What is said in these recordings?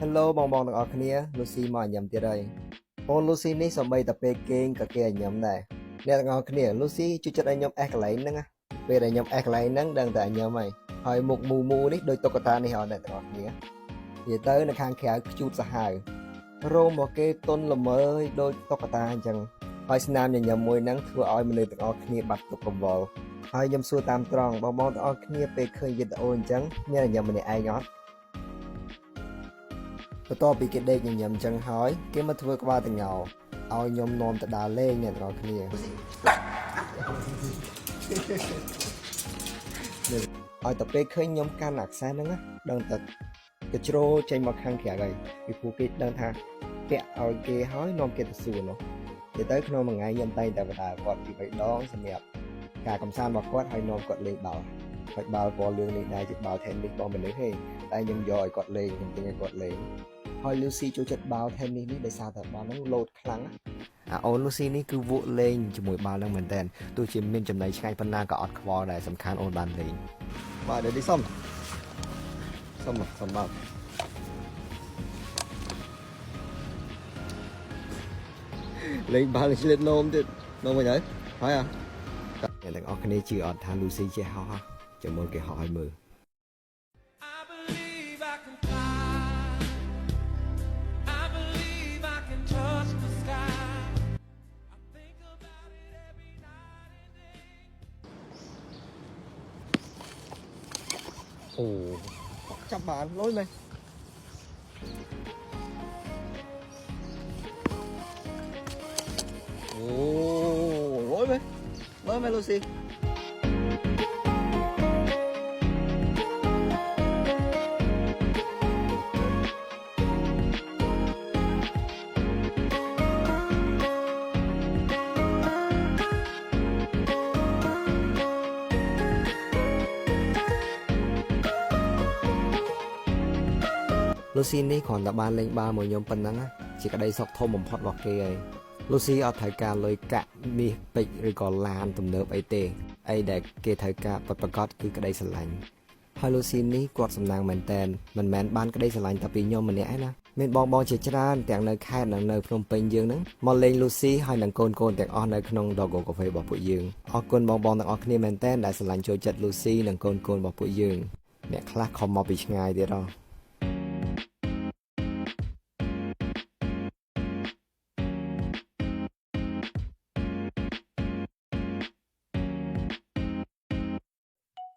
Hello បងទាំងអស់គ្នា Lucy មកញ៉ាំទៀតហើយអូន Lucy នេះសម្បីតែពេលគេងក៏គេឲ្យញ៉ាំដែរអ្នកទាំងអស់គ្នា Lucy ជួយចិត្តឲ្យញ៉ាំអេសកន្លែងហ្នឹងណាពេលដែលញ៉ាំអេសកន្លែងហ្នឹងដឹងតែឲ្យញ៉ាំហើយមុខមូនេះដូចតុក្កតានេះអត់អ្នកទាំងអស់គ្នានិយាយទៅនៅខាងក្រៅខ្ជូតសាហាវរោមរបស់គេទន់ល្មើយដូចតុក្កតាអញ្ចឹងហើយស្នាមញញឹមមួយហ្នឹងធ្វើឲ្យមនុស្សទាំងអស់គ្នាបាត់ទុក្ខកង្វល់ហើយខ្ញុំសួរតាមត្រង់បងទាំងអស់គ្នាពេលឃើញវីដេអូអញ្ចឹងមានញ៉ាំម្នាក់ឯងអត់បន្ទាប់ពីគេដេកញញឹមចឹងហើយគេមកធ្វើក្បាលតញោឲ្យខ្ញុំនាំទៅដើរលេងអ្នកទាំងអស់គ្នាឲ្យតែពេលឃើញខ្ញុំកាន់អាខ្សែហ្នឹងដឹងតែគេជ្រោចេញមកខាងក្រៅហើយពីព្រោះគេដឹងថាពាក់ឲ្យគេហើយនាំគេទៅសួរនោះនិយាយទៅក្នុងមួយថ្ងៃខ្ញុំតែងតែបដាគាត់ពី3ដងសម្រាប់ការកំសាន្តរបស់គាត់ហើយនាំគាត់លេងបាល់ហើយបាល់ពណ៌លឿងនេះដែរជាបាល់ tennis របស់មនុស្សទេតែខ្ញុំយកឲ្យគាត់លេងខ្ញុំទិញឲ្យគាត់លេងហើយ Lucy ចូលចិត្តបាល់ tennis នេះដោយសារតែបាល់ហ្នឹងលោតខ្លាំងអូន Lucy នេះគឺវក់លេងជាមួយបាល់ហ្នឹងមែនតើទោះជាមានចំណៃឆ្ងាយប៉ុណ្ណាក៏អត់ខ្វល់ដែរសំខាន់អូនបានលេងបាទដល់នេះសុំបាទលេងបាល់ឆ្លៀតនោមទៀតនោមវិញហើយអ្នកទាំងអស់គ្នាជឿអត់ថា Lucy ចេះហោះចាំមើលគេហោះឲ្យមើលអូចាប់បានលុយមែនអូលុយមែនLucy Lucy នេះគ្រាន់តែបានលេងបាល់មួយខ្ញុំប៉ុណ្ណឹងជាក្តីសុខធំបំផុតរបស់គេហើយ Lucy អត់ត្រូវការលុយកាក់មាសពេជ្រឬក៏ឡានទំនើបអីទេអីដែលគេត្រូវការពិតប្រាកដគឺក្តីស្រឡាញ់ហើយ Lucy នេះគាត់សំណាងមែនតែនមិនមែនបានក្តីស្រឡាញ់តែពីខ្ញុំម្នាក់ឯណាមានបងជាច្រើនទាំងនៅខេត្តនិងនៅភ្នំពេញយើងហ្នឹងមកលេង Lucy ហើយនឹងកូនទាំងអស់នៅក្នុង Doggo Cafe របស់ពួកយើងអរគុណបងទាំងអស់គ្នាមែនតែនដែលស្រឡាញ់ចូលចិត្ត Lucy និងកូនរបស់ពួកយើងអ្នកខ្លះខំមកពីឆ្ងាយទៀត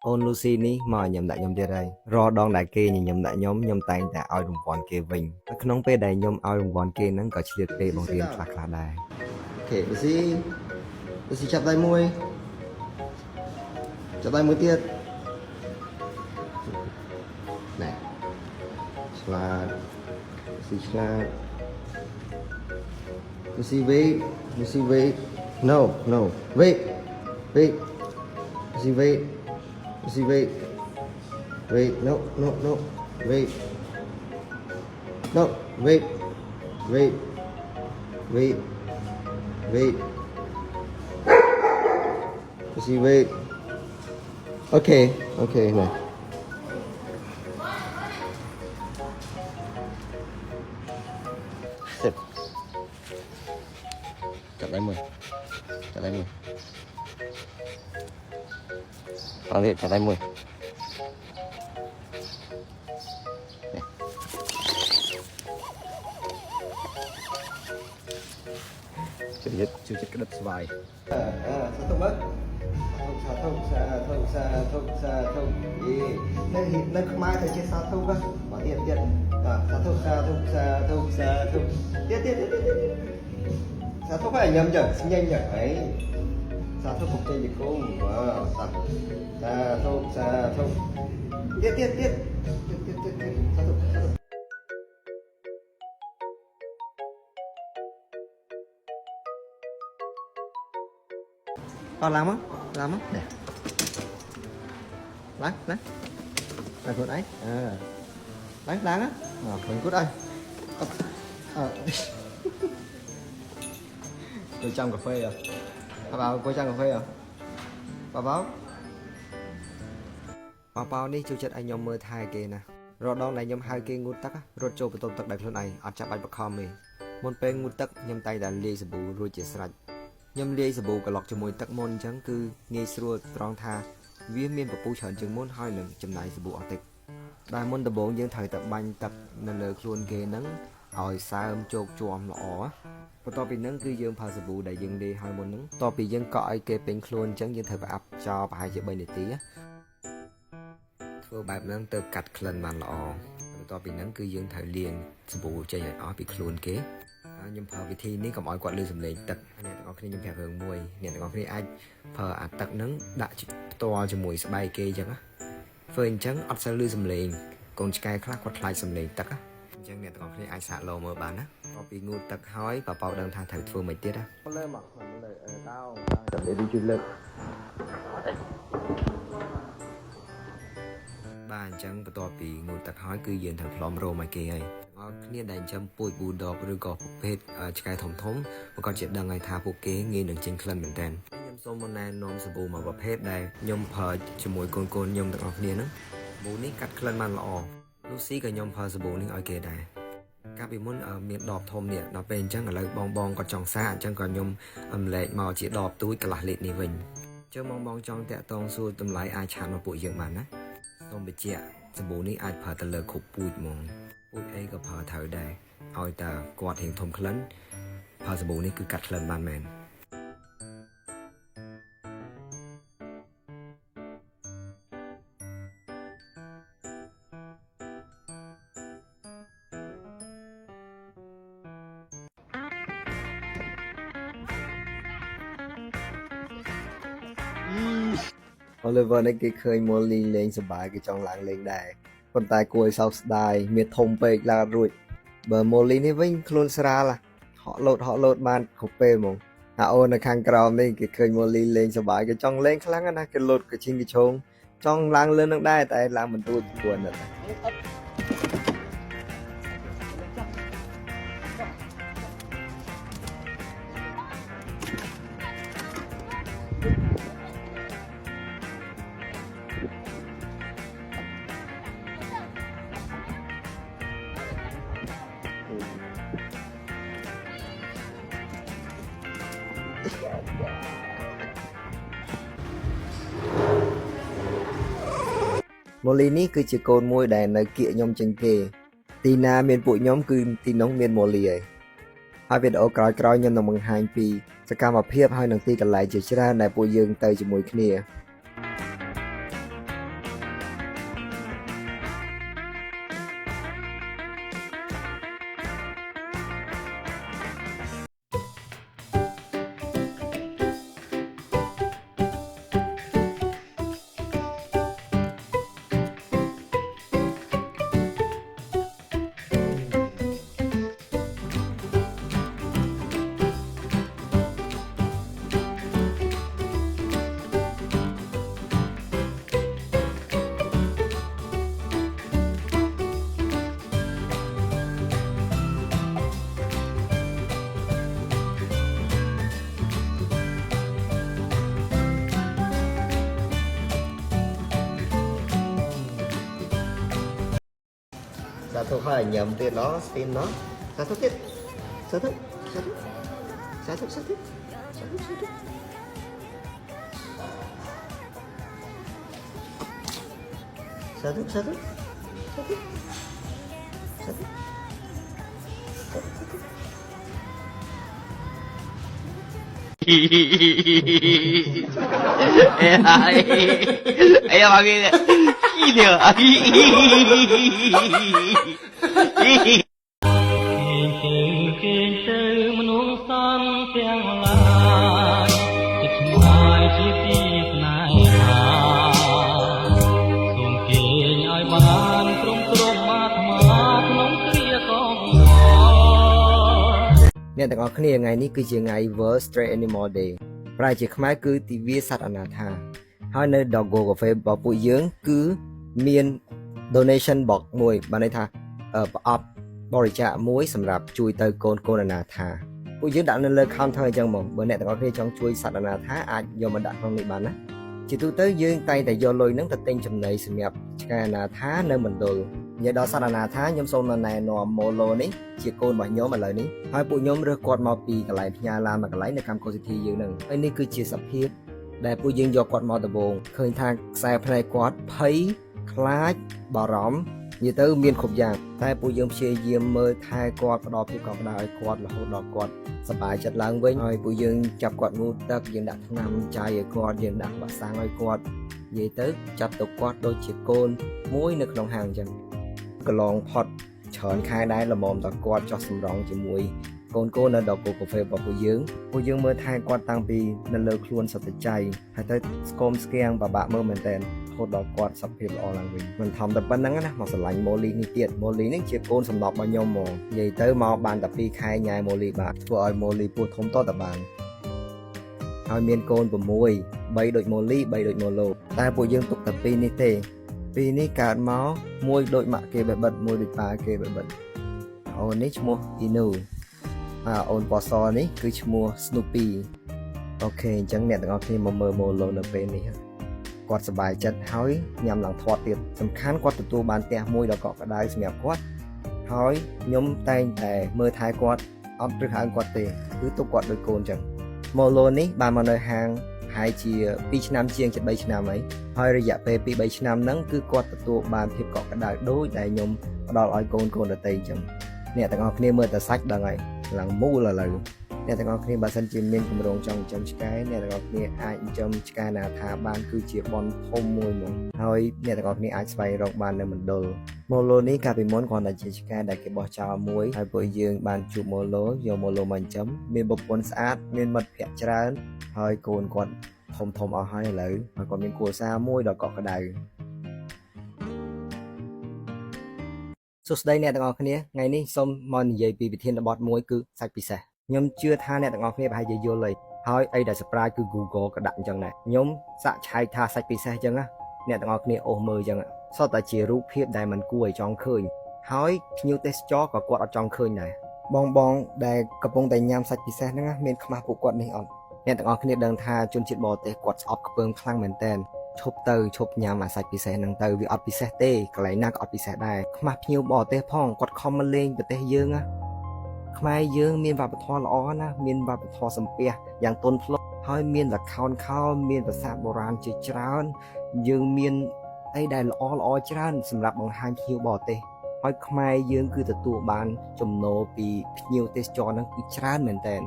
អូន Lucy នេះមកញញឹមដាក់ខ្ញុំទៀតហើយរាល់ដងដែលគេញញឹមដាក់ខ្ញុំតែងតែឲ្យរង្វាន់គេវិញនៅក្នុងពេលដែលខ្ញុំឲ្យរង្វាន់គេហ្នឹងក៏ឆ្លៀតពេលបង្រៀនខ្លះដែរអូខេ Lucy ចាប់ដៃមួយទៀតណែឆ្លាត Lucy ឆ្លាត Lucy wait no wait Lucy wait no wait no wait Lucy wait okay này sip chặt lấy 10 Còn việc chặt tay 10 chưa chết cái đất vài sao không mất sao không nên không mai thầy chơi sao không cơ bỏ tiền sao không tiết sao không phải nhầm nhở nhanh nhở ấy sao không phục trên thì cũng sao không tiết sao không con làm á nè láng cút ấy láng á mình cút đây tôi trong cà phê à vào cô trong cà phê à bảo ប៉ោនេះចូលចិត្តឲ្យខ្ញុំមើលថែគេណា រដងដែលខ្ញុំហៅគេងូតទឹករត់ចូលបន្ទប់ទឹកដោយខ្លួនឯងអត់ចាំបាច់បខំទេមុនពេលងូតទឹកខ្ញុំតែងតែលាយសាប៊ូរួចជាស្រេចខ្ញុំលាយសាប៊ូក្លុកជាមួយទឹកមុនអញ្ចឹងគឺងាយស្រួលត្រង់ថាវាមានពពុះច្រើនជាងមុនហើយនឹងចំណាយសាប៊ូអត់តិចដែលមុនដំបូងយើងត្រូវតែបាញ់ទឹកនៅលើខ្លួនគេហ្នឹងឲ្យសើមជោគជាំល្អបន្ទាប់ពីហ្នឹងគឺយើងប្រើសាប៊ូដែលយើងលាយឲ្យមុនហ្នឹងបន្ទាប់ពីយើងកក់ឲ្យគេពេញខ្លួនអញ្ចឹងយើងត្រូវប្រអាប់ចោលប្រហែលជា3នាទីធ្វើបែបហ្នឹងទៅកាត់ក្លិនបានល្អបន្ទាប់ពីហ្នឹងគឺយើងត្រូវលាងសាប៊ូចេញឲ្យអស់ពីខ្លួនគេខ្ញុំប្រើវិធីនេះកុំឲ្យគាត់លឺសំឡេងទឹកអ្នកទាំងអស់គ្នាខ្ញុំប្រាប់រឿងមួយអ្នកទាំងអស់គ្នាអាចប្រើអាទឹកហ្នឹងដាក់ផ្ទាល់ជាមួយស្បែកគេអញ្ចឹងធ្វើអញ្ចឹងអត់សូវលឺសំឡេងកូនឆ្កែខ្លះគាត់ខ្លាចសំឡេងទឹកអញ្ចឹងអ្នកទាំងអស់គ្នាអាចសាកឡូមើលបានណាតពីងូតទឹកហើយប៉ប៉ោដឹងថាត្រូវធ្វើមិនទៀតណាលើមកលើតោចាំនិយាយជួយលើកបាទអញ្ចឹងបន្ទាប់ពីងូតទឹកហើយគឺយើងត្រូវផ្លុំរោមឲ្យគេហើយអរគ្នាដែលចាំពូជ Bulldog ឬក៏ប្រភេទឆ្កែធំប្រកាសជាដឹងហើយថាពួកគេងាយនឹងចេញក្លិនមែនទែនខ្ញុំសូមណែនាំសាប៊ូមួយប្រភេទដែលខ្ញុំប្រើជាមួយកូនខ្ញុំទាំងអស់គ្នាហ្នឹងសាប៊ូនេះកាត់ក្លិនបានល្អLucy ក៏ខ្ញុំប្រើសាប៊ូនេះឲ្យគេដែរកាលពីមុនមានដបធំនេះដល់ពេលអញ្ចឹងឥឡូវបងគាត់ចង់សាអញ្ចឹងក៏ខ្ញុំលែកមកជាដបទូចកន្លះលីត្រនេះវិញជើបងចង់តាក់តងសួរតម្លៃអាចឆាតមកពួកយើងបានណាសូមបញ្ជាក់សាប៊ូនេះអាចប្រើទៅលើគ្រប់ពូជហ្មងពូជអីក៏ប្រើត្រូវដែរឲ្យតែគាត់រៀងធំក្លិនប្រើសាប៊ូនេះគឺកាត់ក្លិនបានមែនOliver នេះគេឃើញ Molly លេងសប្បាយគេចង់ឡើងលេងដែរប៉ុន្តែគួរឲ្យសោកស្ដាយមានធំពេកឡើងរួចបើ Molly នេះវិញខ្លួនស្រាលហក់លោតបានគ្រប់ពេលហ្មងអូននៅខាងក្រោមនេះគេឃើញ Molly លេងសប្បាយគេចង់លេងខ្លាំងណាស់គេលោតកឈិងកឈងចង់ឡើងលើនឹងដែរតែឡើងមិនរួចព្រោះណាស់Molly នេះគឺជាកូនមួយដែលនៅគៀកខ្ញុំជាងគេទីណាមានពួកខ្ញុំគឺទីនោះមាន Molly ហើយវីដេអូក្រោយៗខ្ញុំនឹងបង្ហាញពីសកម្មភាពហើយនឹងទីកន្លែងជាច្រើនដែលពួកយើងទៅជាមួយគ្នាសាធុហើយញ៉ាំទៀតឡស្ទីមណោះសាធុទៀតសាធុElla va bien. Gila. មនុស្សសន្តិទាំងឡាយចិត្តឆ្ងាយជាទីស្នេហាសូមគេឲ្យបានត្រង់អាត្មាក្នុងគ្រាកងអ្នកទាំងអស់គ្នាថ្ងៃនេះគឺជាថ្ងៃ World Stray Animal Day ប្រែជាខ្មែរគឺទិវាសត្វអនាថាហើយនៅ Doggo Cafe របស់ពួកយើងគឺមាន donation box មួយបានន័យថាប្រអប់បរិច្ចាគមួយសម្រាប់ជួយទៅកូនអនាថាពួកយើងដាក់នៅលើ counter អញ្ចឹងមកបើអ្នកទាំងអស់គ្នាចង់ជួយសត្វអនាថាអាចយកមកដាក់ក្នុងនេះបានណាជាទូទៅយើងតែងតែយកលុយហ្នឹងទៅទិញចំណីសម្រាប់ឆ្កែអនាថានៅមណ្ឌល និយាយដល់សារណាថាខ្ញុំសូមណែនាំម៉ូឡូនេះជាកូនរបស់ខ្ញុំឥឡូវនេះហើយពួកខ្ញុំរើសគាត់មកពីកន្លែងផ្ញើឡានមកកន្លែងនៅកម្ម City យើងហ្នឹងហើយនេះគឺជាសភាពដែលពួកយើងយកគាត់មកដំបូងឃើញថាខ្សែភ្នែកគាត់ភ័យខ្លាចបារម្ភនិយាយទៅមានគ្រប់យ៉ាងតែពួកយើងព្យាយាមមើលថែគាត់ផ្ដល់ភាពកក់ក្ដៅឲ្យគាត់រហូតដល់គាត់សប្បាយចិត្តឡើងវិញហើយពួកយើងចាប់គាត់ងូតទឹកយើងដាក់ថ្នាំចាយឲ្យគាត់យើងដាក់វ៉ាក់សាំងឲ្យគាត់និយាយទៅចាប់ទៅគាត់ដូចជាកូនមួយនៅក្នុងហាងអញ្ចឹងកន្លងផុតច្រើនខែដែរល្មមតគាត់ចោះសម្រងជាមួយកូននៅដល់កូកាហ្វេរបស់ពួកយើងមើលថែគាត់តាំងពីនៅលើខ្លួនសត្វចៃហើយទៅស្គមស្គាំងបាក់មើលមែនតើហូតដល់គាត់សុខភាពល្អឡើងវិញមិនធំតែប៉ុណ្្នឹងណាមកស្រឡាញ់ម៉ូលីនេះទៀតម៉ូលីនេះជាកូនសំណប់របស់ខ្ញុំហ្មងនិយាយទៅមកបានតែ2ខែញ៉ែម៉ូលីបាទធ្វើឲ្យម៉ូលីពោះធំតតែបានហើយមានកូន6 3ដូចម៉ូលី3ដូចម៉ូឡូតែពួកយើងទុកតែ2នេះទេ2នេះកើតមកមួយដូចម៉ាក់គេបេបិតមួយដូចប៉ាគេបេបិតអូននេះឈ្មោះអ៊ីនូអូនពណ៌សនេះគឺឈ្មោះ Snoopy អូខេអញ្ចឹងអ្នកទាំងអស់គ្នាមកមើលម៉ូឡូនៅពេលនេះគាត់សប្បាយចិត្តហើយញ៉ាំឡើងធាត់ទៀតសំខាន់គាត់ទទួលបានផ្ទះមួយដ៏កក់ក្ដៅសម្រាប់គាត់ហើយខ្ញុំតែងតែមើលថែគាត់អត់ព្រឹកហៅគាត់ទេគឺទុកគាត់ដូចកូនអញ្ចឹងម៉ូឡូនេះបានមកនៅហាងហើយជា2ឆ្នាំជាងជិត3ឆ្នាំហើយរយៈពេល 2-3 ឆ្នាំហ្នឹងគឺគាត់ទទួលបានភាពកក់ក្ដៅដូចដែលខ្ញុំផ្ដល់ឲ្យកូនដទៃអញ្ចឹងអ្នកទាំងអស់គ្នាមើលតែសាច់ដឹងហើយឡើងមូលឥឡូវអ្នកទាំងអស់គ្នាបើសិនជាមានគម្រោងចង់ចិញ្ចឹមឆ្កែអ្នកទាំងអស់គ្នាអាចចិញ្ចឹមឆ្កែណាថាបានគឺជាបនធំមួយហ្មងហើយអ្នកទាំងអស់គ្នាអាចស្វែងរកបាននៅមណ្ឌលម៉ូឡូនេះកាលពីមុនគ្រាន់តែជាឆ្កែដែលគេបោះចោលមួយហើយពួកយើងបានជួបម៉ូឡូយកម៉ូឡូមកចិញ្ចឹមមានប្រពន្ធស្អាតមានមិត្តភ័ក្តិច្រើនហើយកូនគាត់ធំអស់ហើយឥឡូវហើយគាត់មានគ្រួសារមួយដ៏កក់ក្ដៅសួស្តីអ្នកទាំងអស់គ្នាថ្ងៃនេះសូមមកនិយាយពីវិធានបទមួយគឺសាច់ពិសេសខ្ញុំជឿថាអ្នកទាំងអស់គ្នាប្រហែលជាយល់ហើយអីដែល surprise គឺ Google ក៏ដាក់អញ្ចឹងដែរខ្ញុំសាក់ឆែកថាសាច់ពិសេសអញ្ចឹងណាអ្នកទាំងអស់គ្នាអូសមើលអញ្ចឹងសុទ្ធតែជារូបភាពដែលមិនគួរឲ្យចង់ឃើញហើយភ្ញៀវទេសចរក៏គាត់អត់ចង់ឃើញដែរបងដែលកំពុងតែញ៉ាំសាច់ពិសេសហ្នឹងមានខ្មាស់ពួកគាត់នេះអត់អ្នកទាំងអស់គ្នាដឹងថាជនជាតិបរទេសគាត់ស្អប់ខ្ពើមខ្លាំងមែនតើឈប់ញ៉ាំអាសាច់ពិសេសហ្នឹងទៅវាអត់ពិសេសទេកន្លែងណាក៏អត់ពិសេសដែរខ្មាស់ភ្ញៀវបរទេសផងគាត់ខំមកលេងប្រទេសយើងណាខ្មែរយើងមានវប្បធម៌ល្អណាស់មានវប្បធម៌សំពះយ៉ាងទន់ភ្លន់ហើយមានល្ខោនខោលមានប្រាសាទបុរាណជាច្រើនយើងមានអីដែលល្អច្រើនសម្រាប់បង្ហាញភ្ញៀវបរទេសហើយខ្មែរយើងគឺទទួលបានចំណូលពីភ្ញៀវទេសចរហ្នឹងគឺច្រើនមែនតើ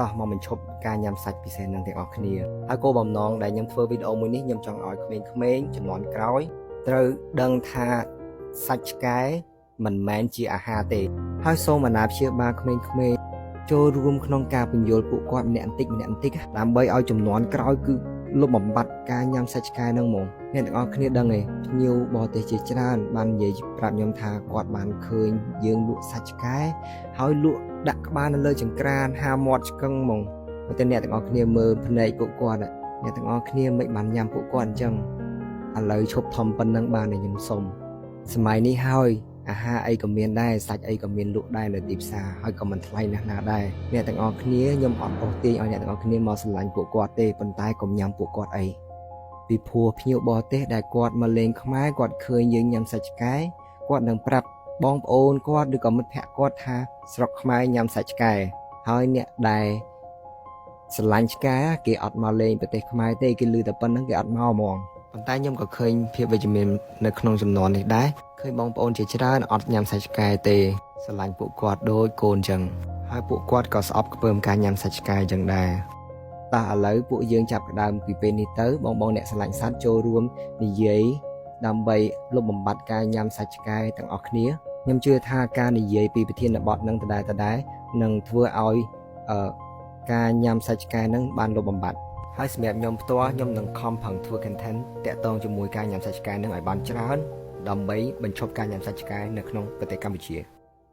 តោះមកបញ្ឈប់ការញ៉ាំសាច់ពិសេសនឹងទាំងអស់គ្នាហើយគោលបំណងដែលខ្ញុំធ្វើវីដេអូមួយនេះខ្ញុំចង់ឲ្យក្មេងៗជំនាន់ក្រោយត្រូវដឹងថាសាច់ឆ្កែមិនមែនជាអាហារទេហើយសូមអាណាព្យាបាលក្មេងៗចូលរួមក្នុងការពន្យល់ពួកគាត់ម្នាក់បន្តិចដើម្បីឲ្យជំនាន់ក្រោយគឺលុបបំបាត់ការញ៉ាំសាច់ឆ្កែហ្នឹងហ្មងអ្នកទាំងអស់គ្នាដឹងទេភ្ញៀវបរទេសជាច្រើនបាននិយាយប្រាប់ខ្ញុំថាគាត់បានឃើញយើងលក់សាច់ឆ្កែហើយលក់ដាក់ក្បាលនៅលើចង្ក្រានហាមាត់ឆ្កឹងហ្មងតែអ្នកទាំងអស់គ្នាមើលភ្នែកពួកគាត់អ្នកទាំងអស់គ្នាមិនបានញ៉ាំពួកគាត់អញ្ចឹងឥឡូវឈប់ធំប៉ុណ្ណឹងបានតែខ្ញុំសុំសម័យនេះហើយអាហារអីក៏មានដែរសាច់អីក៏មានលក់ដែរនៅទីផ្សារហើយក៏មិនថ្លៃណាស់ណាដែរអ្នកទាំងអស់គ្នាខ្ញុំអត់អូសទាញឲ្យអ្នកទាំងអស់គ្នាមកស្រឡាញ់ពួកគាត់ទេប៉ុន្តែកុំញ៉ាំពួកគាត់អីពីព្រោះភ្ញៀវបរទេសដែលគាត់មកលេងខ្មែរគាត់ឃើញយើងញ៉ាំសាច់ឆ្កែគាត់នឹងប្រាប់បងប្អូនគាត់ឬក៏មិត្តភ័ក្តិគាត់ថាស្រុកខ្មែរញ៉ាំសាច់ឆ្កែហើយអ្នកដែលស្រឡាញ់ឆ្កែគេអត់មកលេងប្រទេសខ្មែរទេគេឮតែប៉ុណ្្នឹងគេអត់មកហ្មងប៉ុន្តែខ្ញុំក៏ឃើញភាពវិជ្ជមាននៅក្នុងចំនួននេះដែរឃើញបងប្អូនជាច្រើនអត់ញ៉ាំសាច់ឆ្កែទេស្រឡាញ់ពួកគាត់ដូចកូនចឹងហើយពួកគាត់ក៏ស្អប់ខ្ពើមការញ៉ាំសាច់ឆ្កែចឹងដែរតោះឥឡូវពួកយើងចាប់ផ្ដើមពីពេលនេះទៅបងអ្នកស្រឡាញ់សត្វចូលរួមនិយាយដើម្បីលុបបំបាត់ការញ៉ាំសាច់ឆ្កែទាំងអស់គ្នាខ្ញុំជឿថាការនិយាយពីប្រធានបទនឹងដដែលនឹងធ្វើឲ្យការញ៉ាំសាច់ឆ្កែនឹងបានលុបបំបាត់ហើយសម្រាប់ខ្ញុំផ្ទាល់ខ្ញុំនឹងខំប្រឹងធ្វើ content តាក់ទងជាមួយការញ៉ាំសាច់ឆ្កែនឹងឲ្យបានច្រើនដើម្បីបញ្ឈប់ការញ៉ាំសាច់ឆ្កែនៅក្នុងប្រទេសកម្ពុជា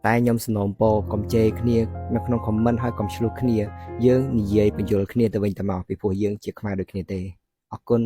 តែខ្ញុំសនំពរកុំជេរគ្នានៅក្នុង comment ហើយកុំឆ្លោះគ្នាយើងនិយាយបញ្យល់គ្នាទៅវិញទៅមកពីព្រោះយើងជាខ្មែរដូចគ្នាទេអរគុណ